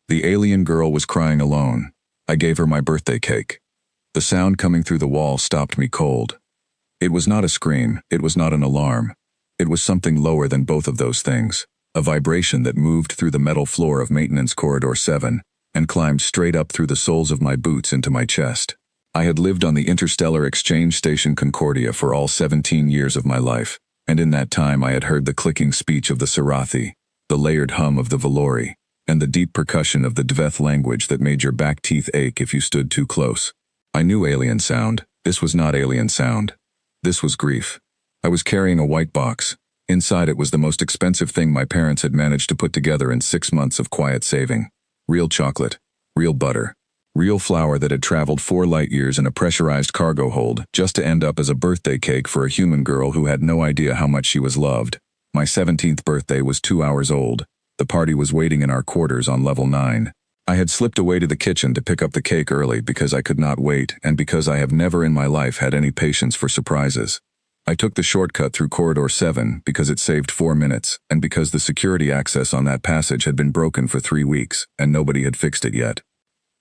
The alien girl was crying alone. I gave her my birthday cake. The sound coming through the wall stopped me cold. It was not a scream, it was not an alarm. It was something lower than both of those things, a vibration that moved through the metal floor of Maintenance Corridor 7 and climbed straight up through the soles of my boots into my chest. I had lived on the Interstellar Exchange Station Concordia for all 17 years of my life, and in that time I had heard the clicking speech of the Sarathi, the layered hum of the Valori, and the deep percussion of the Dveth language that made your back teeth ache if you stood too close. I knew alien sound. This was not alien sound. This was grief. I was carrying a white box. Inside it was the most expensive thing my parents had managed to put together in 6 months of quiet saving. Real chocolate, real butter, real flour that had traveled 4 light years in a pressurized cargo hold just to end up as a birthday cake for a human girl who had no idea how much she was loved. My 17th birthday was 2 hours old. The party was waiting in our quarters on level 9. I had slipped away to the kitchen to pick up the cake early because I could not wait and because I have never in my life had any patience for surprises. I took the shortcut through Corridor 7 because it saved 4 minutes and because the security access on that passage had been broken for 3 weeks and nobody had fixed it yet.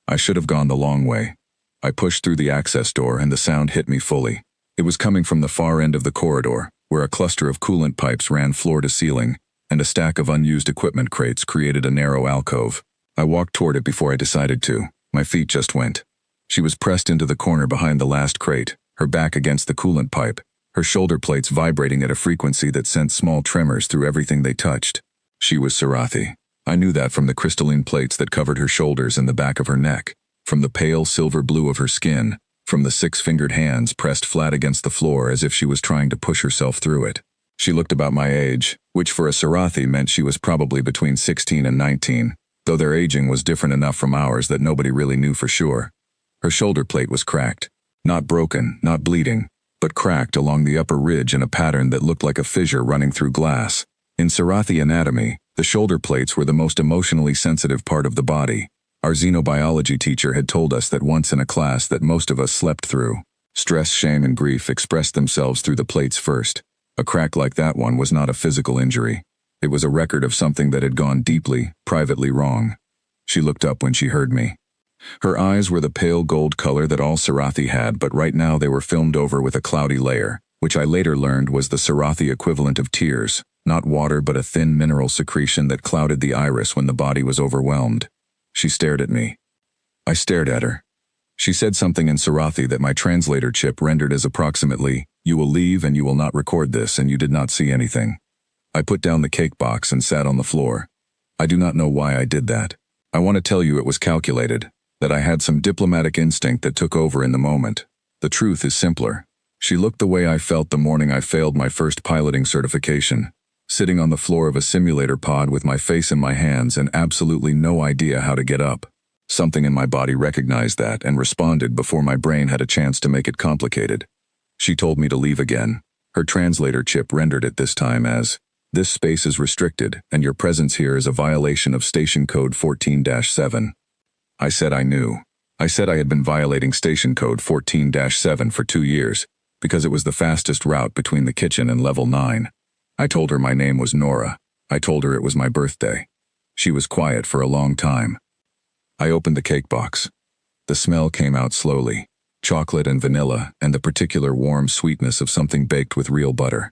I should have gone the long way. I pushed through the access door and the sound hit me fully. It was coming from the far end of the corridor, where a cluster of coolant pipes ran floor to ceiling, and a stack of unused equipment crates created a narrow alcove. I walked toward it before I decided to. My feet just went. She was pressed into the corner behind the last crate, her back against the coolant pipe, her shoulder plates vibrating at a frequency that sent small tremors through everything they touched. She was Sarathi. I knew that from the crystalline plates that covered her shoulders and the back of her neck, from the pale silver blue of her skin, from the 6-fingered hands pressed flat against the floor as if she was trying to push herself through it. She looked about my age, which for a Sarathi meant she was probably between 16 and 19, though their aging was different enough from ours that nobody really knew for sure. Her shoulder plate was cracked. Not broken, not bleeding, but cracked along the upper ridge in a pattern that looked like a fissure running through glass. In Sarathi anatomy, the shoulder plates were the most emotionally sensitive part of the body. Our xenobiology teacher had told us that once in a class that most of us slept through. Stress, shame, and grief expressed themselves through the plates first. A crack like that one was not a physical injury. It was a record of something that had gone deeply, privately wrong. She looked up when she heard me. Her eyes were the pale gold color that all Sarathi had, but right now they were filmed over with a cloudy layer, which I later learned was the Sarathi equivalent of tears, not water but a thin mineral secretion that clouded the iris when the body was overwhelmed. She stared at me. I stared at her. She said something in Sarathi that my translator chip rendered as approximately, "You will leave and you will not record this and you did not see anything." I put down the cake box and sat on the floor. I do not know why I did that. I want to tell you it was calculated, that I had some diplomatic instinct that took over in the moment. The truth is simpler. She looked the way I felt the morning I failed my first piloting certification, sitting on the floor of a simulator pod with my face in my hands and absolutely no idea how to get up. Something in my body recognized that and responded before my brain had a chance to make it complicated. She told me to leave again. Her translator chip rendered it this time as, "This space is restricted, and your presence here is a violation of Station Code 14-7. I said I knew. I said I had been violating Station Code 14-7 for 2 years, because it was the fastest route between the kitchen and level 9. I told her my name was Nora. I told her it was my birthday. She was quiet for a long time. I opened the cake box. The smell came out slowly. Chocolate and vanilla, and the particular warm sweetness of something baked with real butter.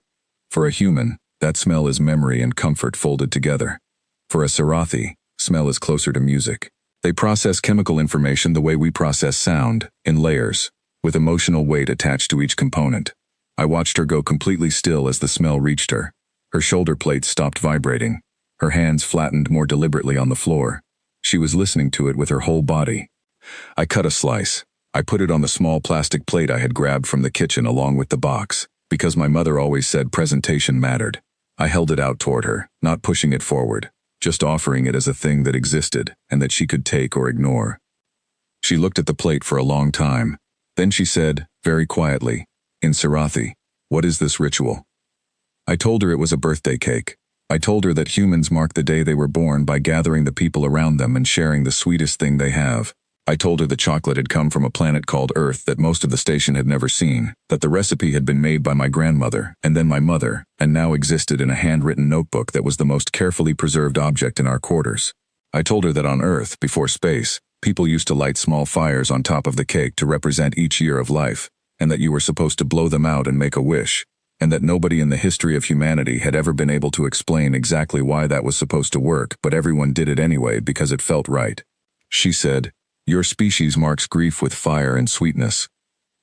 For a human, that smell is memory and comfort folded together. For a Sarathi, smell is closer to music. They process chemical information the way we process sound, in layers, with emotional weight attached to each component. I watched her go completely still as the smell reached her. Her shoulder plates stopped vibrating. Her hands flattened more deliberately on the floor. She was listening to it with her whole body. I cut a slice. I put it on the small plastic plate I had grabbed from the kitchen along with the box, because my mother always said presentation mattered. I held it out toward her, not pushing it forward, just offering it as a thing that existed and that she could take or ignore. She looked at the plate for a long time. Then she said, very quietly, in Sarathi, "What is this ritual?" I told her it was a birthday cake. I told her that humans mark the day they were born by gathering the people around them and sharing the sweetest thing they have. I told her the chocolate had come from a planet called Earth that most of the station had never seen, that the recipe had been made by my grandmother, and then my mother, and now existed in a handwritten notebook that was the most carefully preserved object in our quarters. I told her that on Earth, before space, people used to light small fires on top of the cake to represent each year of life, and that you were supposed to blow them out and make a wish, and that nobody in the history of humanity had ever been able to explain exactly why that was supposed to work, but everyone did it anyway because it felt right. She said, "Your species marks grief with fire and sweetness."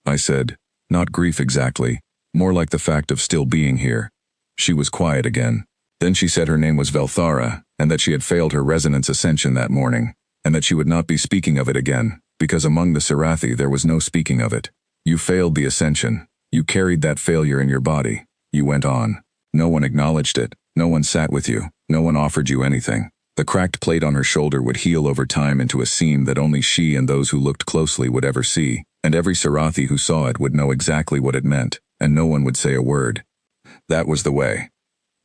I said, "Not grief exactly, more like the fact of still being here." She was quiet again. Then she said her name was Velthara, and that she had failed her resonance ascension that morning, and that she would not be speaking of it again, because among the Sarathi there was no speaking of it. You failed the ascension. You carried that failure in your body. You went on. No one acknowledged it. No one sat with you. No one offered you anything. The cracked plate on her shoulder would heal over time into a seam that only she and those who looked closely would ever see, and every Sarathi who saw it would know exactly what it meant, and no one would say a word. That was the way.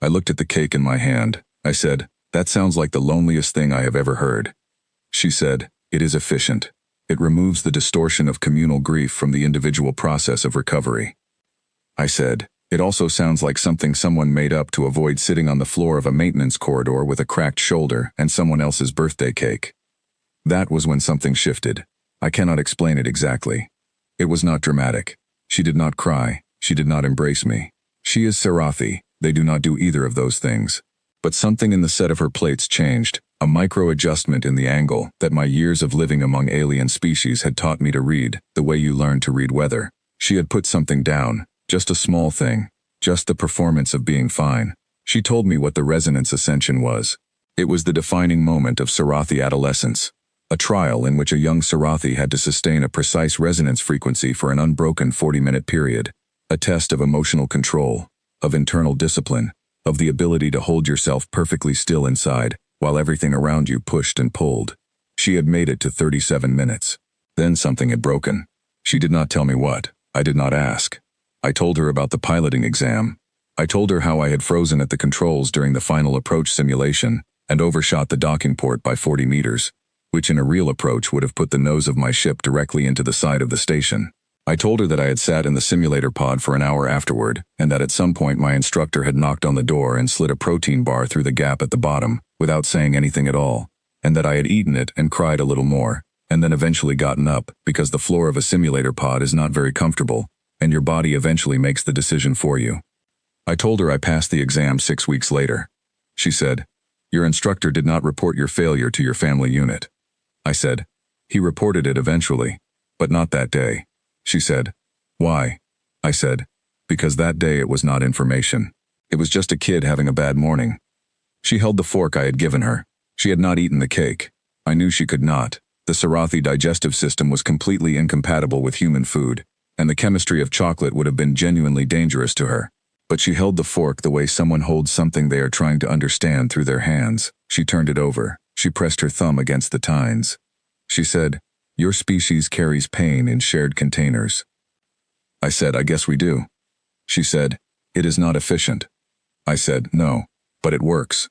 I looked at the cake in my hand. I said, "That sounds like the loneliest thing I have ever heard." She said, "It is efficient. It removes the distortion of communal grief from the individual process of recovery." I said, "It also sounds like something someone made up to avoid sitting on the floor of a maintenance corridor with a cracked shoulder and someone else's birthday cake." That was when something shifted. I cannot explain it exactly. It was not dramatic. She did not cry. She did not embrace me. She is Sarathi. They do not do either of those things. But something in the set of her plates changed, a micro-adjustment in the angle that my years of living among alien species had taught me to read, the way you learn to read weather. She had put something down, just a small thing, just the performance of being fine. She told me what the resonance ascension was. It was the defining moment of Sarathi adolescence, a trial in which a young Sarathi had to sustain a precise resonance frequency for an unbroken 40-minute period, a test of emotional control, of internal discipline, of the ability to hold yourself perfectly still inside, while everything around you pushed and pulled. She had made it to 37 minutes. Then something had broken. She did not tell me what. I did not ask. I told her about the piloting exam. I told her how I had frozen at the controls during the final approach simulation and overshot the docking port by 40 meters, which in a real approach would have put the nose of my ship directly into the side of the station. I told her that I had sat in the simulator pod for an hour afterward, and that at some point my instructor had knocked on the door and slid a protein bar through the gap at the bottom, without saying anything at all, and that I had eaten it and cried a little more, and then eventually gotten up, because the floor of a simulator pod is not very comfortable, and your body eventually makes the decision for you. I told her I passed the exam 6 weeks later. She said, "Your instructor did not report your failure to your family unit." I said, "He reported it eventually, but not that day." She said, "Why?" I said, "Because that day it was not information. It was just a kid having a bad morning." She held the fork I had given her. She had not eaten the cake. I knew she could not. The Sarathi digestive system was completely incompatible with human food, and the chemistry of chocolate would have been genuinely dangerous to her. But she held the fork the way someone holds something they are trying to understand through their hands. She turned it over. She pressed her thumb against the tines. She said, "Your species carries pain in shared containers." I said, "I guess we do." She said, "It is not efficient." I said, "No, but it works."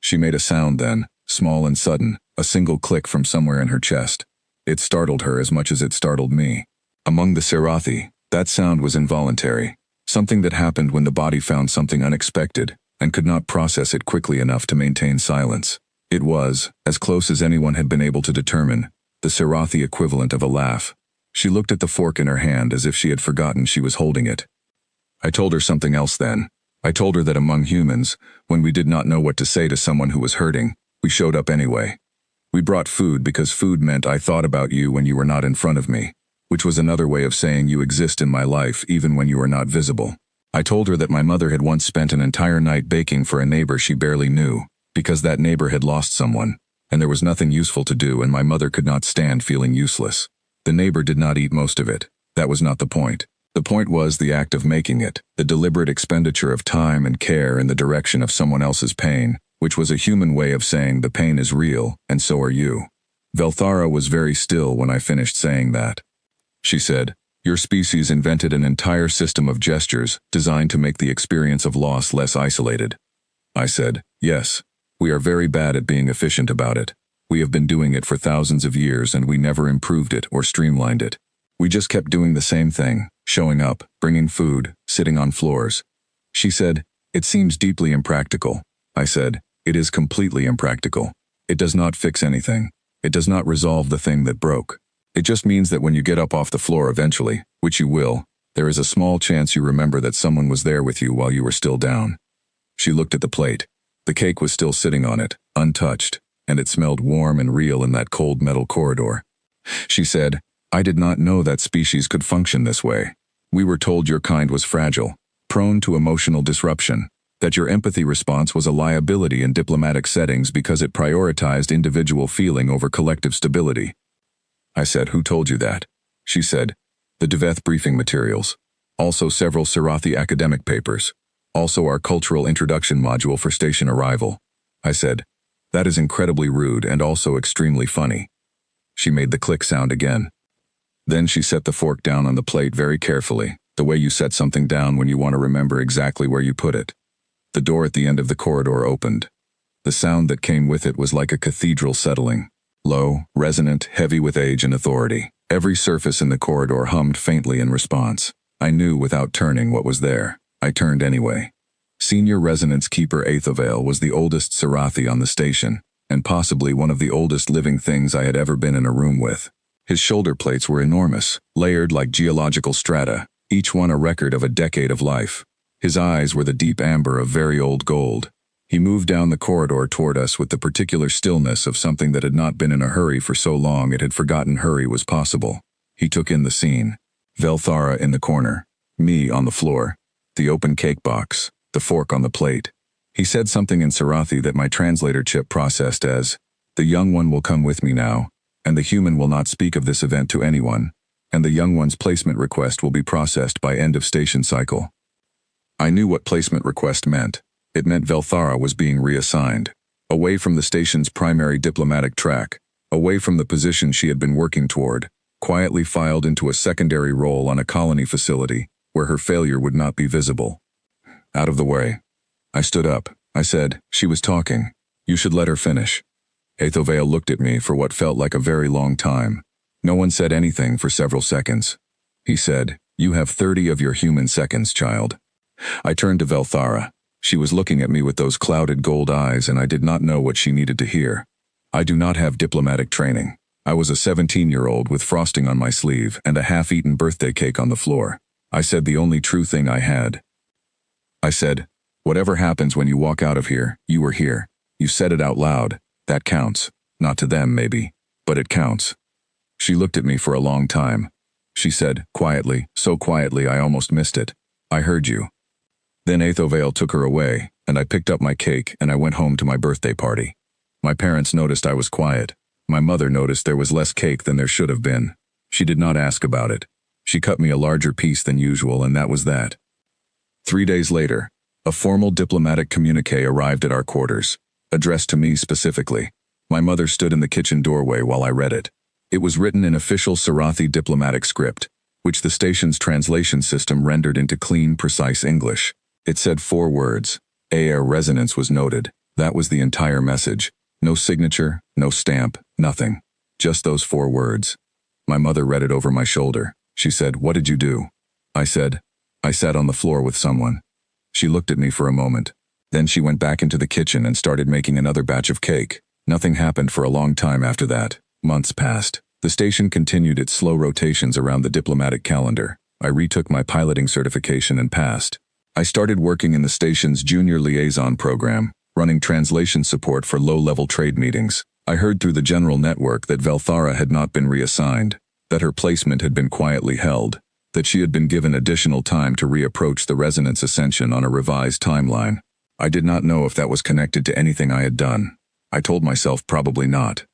She made a sound then, small and sudden, a single click from somewhere in her chest. It startled her as much as it startled me. Among the Sarathi, that sound was involuntary, something that happened when the body found something unexpected and could not process it quickly enough to maintain silence. It was, as close as anyone had been able to determine, the Sarathi equivalent of a laugh. She looked at the fork in her hand as if she had forgotten she was holding it. I told her something else then. I told her that among humans, when we did not know what to say to someone who was hurting, we showed up anyway. We brought food because food meant I thought about you when you were not in front of me, which was another way of saying you exist in my life even when you are not visible. I told her that my mother had once spent an entire night baking for a neighbor she barely knew, because that neighbor had lost someone, and there was nothing useful to do and my mother could not stand feeling useless. The neighbor did not eat most of it. That was not the point. The point was the act of making it, the deliberate expenditure of time and care in the direction of someone else's pain, which was a human way of saying the pain is real, and so are you. Velthara was very still when I finished saying that. She said, "Your species invented an entire system of gestures designed to make the experience of loss less isolated." I said, "Yes. We are very bad at being efficient about it. We have been doing it for thousands of years and we never improved it or streamlined it. We just kept doing the same thing, showing up, bringing food, sitting on floors." She said, "It seems deeply impractical." I said, "It is completely impractical. It does not fix anything. It does not resolve the thing that broke. It just means that when you get up off the floor eventually, which you will, there is a small chance you remember that someone was there with you while you were still down. She looked at the plate. The cake was still sitting on it, untouched, and it smelled warm and real in that cold metal corridor. She said, "I did not know that species could function this way. We were told your kind was fragile, prone to emotional disruption, that your empathy response was a liability in diplomatic settings because it prioritized individual feeling over collective stability." I said, "Who told you that?" She said, "The Deveth briefing materials. Also several Sarathi academic papers. Also our cultural introduction module for station arrival." I said, "That is incredibly rude and also extremely funny." She made the click sound again. Then she set the fork down on the plate very carefully, the way you set something down when you want to remember exactly where you put it. The door at the end of the corridor opened. The sound that came with it was like a cathedral settling. Low, resonant, heavy with age and authority. Every surface in the corridor hummed faintly in response. I knew without turning what was there. I turned anyway. Senior Resonance Keeper Aethovale was the oldest Sarathi on the station, and possibly one of the oldest living things I had ever been in a room with. His shoulder plates were enormous, layered like geological strata, each one a record of a decade of life. His eyes were the deep amber of very old gold. He moved down the corridor toward us with the particular stillness of something that had not been in a hurry for so long it had forgotten hurry was possible. He took in the scene. Velthara in the corner. Me on the floor. The open cake box. The fork on the plate. He said something in Sarathi that my translator chip processed as, "The young one will come with me now, and the human will not speak of this event to anyone, and the young one's placement request will be processed by end of station cycle." I knew what placement request meant. It meant Velthara was being reassigned, away from the station's primary diplomatic track, away from the position she had been working toward, quietly filed into a secondary role on a colony facility, where her failure would not be visible. Out of the way. I stood up. I said, "She was talking. You should let her finish." Aethovale looked at me for what felt like a very long time. No one said anything for several seconds. He said, "You have 30 of your human seconds, child." I turned to Velthara. She was looking at me with those clouded gold eyes, and I did not know what she needed to hear. I do not have diplomatic training. I was a 17-year-old with frosting on my sleeve and a half-eaten birthday cake on the floor. I said the only true thing I had. I said, "Whatever happens when you walk out of here, you were here. You said it out loud. That counts. Not to them, maybe, but it counts." She looked at me for a long time. She said, quietly, so quietly I almost missed it, "I heard you." Then Aethovale took her away, and I picked up my cake and I went home to my birthday party. My parents noticed I was quiet. My mother noticed there was less cake than there should have been. She did not ask about it. She cut me a larger piece than usual, and that was that. 3 days later, a formal diplomatic communique arrived at our quarters, addressed to me specifically. My mother stood in the kitchen doorway while I read it. It was written in official Sarathi diplomatic script, which the station's translation system rendered into clean, precise English. It said 4 words. Air resonance was noted. That was the entire message. No signature, no stamp, nothing. Just those 4 words. My mother read it over my shoulder. She said, "What did you do?" I said, "I sat on the floor with someone." She looked at me for a moment. Then she went back into the kitchen and started making another batch of cake. Nothing happened for a long time after that. Months passed. The station continued its slow rotations around the diplomatic calendar. I retook my piloting certification and passed. I started working in the station's junior liaison program, running translation support for low-level trade meetings. I heard through the general network that Velthara had not been reassigned, that her placement had been quietly held, that she had been given additional time to reapproach the resonance ascension on a revised timeline. I did not know if that was connected to anything I had done. I told myself probably not.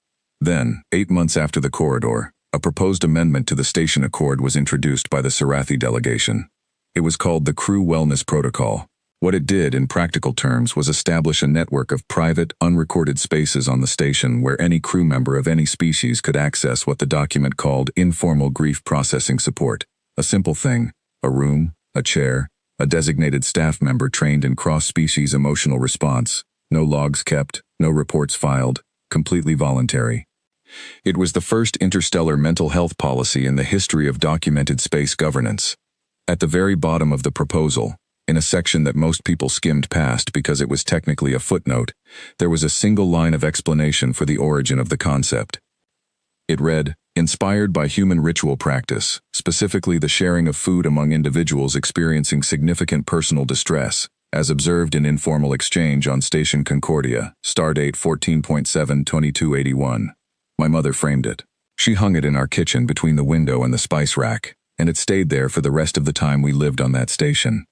Then, 8 months after the corridor, a proposed amendment to the station accord was introduced by the Sarathi delegation. It was called the Crew Wellness Protocol. What it did, in practical terms, was establish a network of private, unrecorded spaces on the station where any crew member of any species could access what the document called informal grief processing support. A simple thing, a room, a chair, a designated staff member trained in cross-species emotional response, no logs kept, no reports filed, completely voluntary. It was the first interstellar mental health policy in the history of documented space governance. At the very bottom of the proposal, In a section that most people skimmed past because it was technically a footnote, there was a single line of explanation for the origin of the concept. It read, "Inspired by human ritual practice, specifically the sharing of food among individuals experiencing significant personal distress, as observed in informal exchange on Station Concordia, stardate 14.7/2281. My mother framed it. She hung it in our kitchen between the window and the spice rack, and it stayed there for the rest of the time we lived on that station.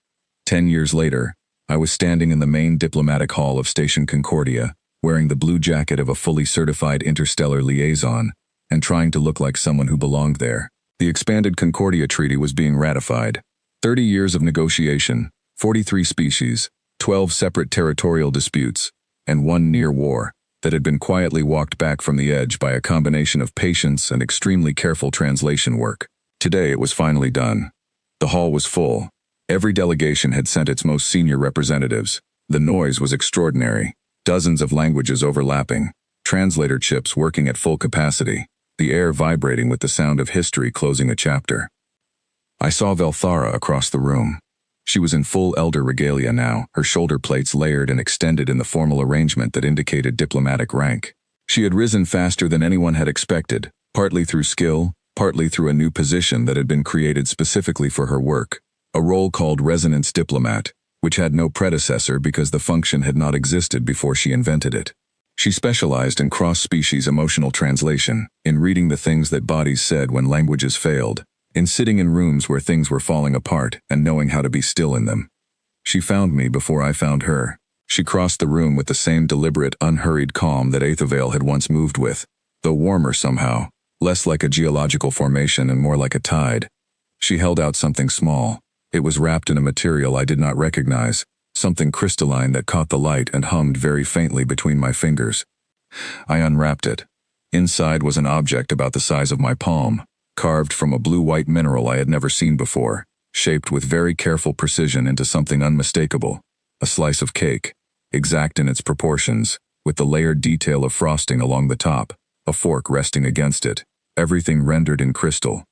10 years later, I was standing in the main diplomatic hall of Station Concordia, wearing the blue jacket of a fully certified interstellar liaison, and trying to look like someone who belonged there. The expanded Concordia Treaty was being ratified. 30 years of negotiation, 43 species, 12 separate territorial disputes, and one near war that had been quietly walked back from the edge by a combination of patience and extremely careful translation work. Today it was finally done. The hall was full. Every delegation had sent its most senior representatives. The noise was extraordinary. Dozens of languages overlapping. Translator chips working at full capacity. The air vibrating with the sound of history closing a chapter. I saw Velthara across the room. She was in full elder regalia now, her shoulder plates layered and extended in the formal arrangement that indicated diplomatic rank. She had risen faster than anyone had expected, partly through skill, partly through a new position that had been created specifically for her work, a role called Resonance Diplomat, which had no predecessor because the function had not existed before she invented it. She specialized in cross-species emotional translation, in reading the things that bodies said when languages failed, in sitting in rooms where things were falling apart and knowing how to be still in them. She found me before I found her. She crossed the room with the same deliberate, unhurried calm that Aethavale had once moved with, though warmer somehow, less like a geological formation and more like a tide. She held out something small. It was wrapped in a material I did not recognize, something crystalline that caught the light and hummed very faintly between my fingers. I unwrapped it. Inside was an object about the size of my palm, carved from a blue-white mineral I had never seen before, shaped with very careful precision into something unmistakable. A slice of cake, exact in its proportions, with the layered detail of frosting along the top, a fork resting against it, everything rendered in crystal.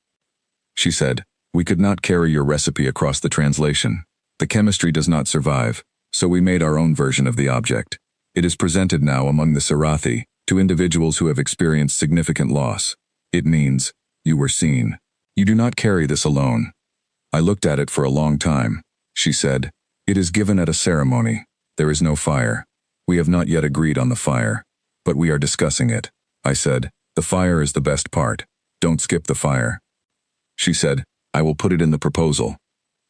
She said, "We could not carry your recipe across the translation. The chemistry does not survive, so we made our own version of the object. It is presented now among the Sarathi, to individuals who have experienced significant loss. It means, you were seen. You do not carry this alone." I looked at it for a long time. She said, "It is given at a ceremony. There is no fire. We have not yet agreed on the fire, but we are discussing it." I said, "The fire is the best part. Don't skip the fire." She said, "I will put it in the proposal."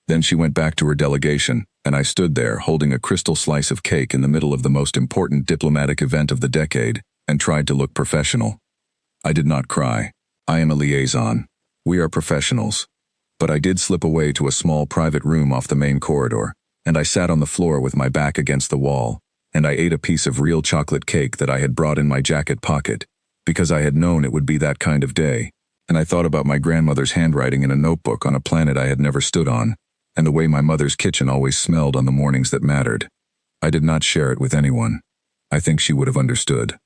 Then she went back to her delegation, and I stood there holding a crystal slice of cake in the middle of the most important diplomatic event of the decade, and tried to look professional. I did not cry. I am a liaison. We are professionals. But I did slip away to a small private room off the main corridor, and I sat on the floor with my back against the wall, and I ate a piece of real chocolate cake that I had brought in my jacket pocket, because I had known it would be that kind of day, and I thought about my grandmother's handwriting in a notebook on a planet I had never stood on, and the way my mother's kitchen always smelled on the mornings that mattered. I did not share it with anyone. I think she would have understood.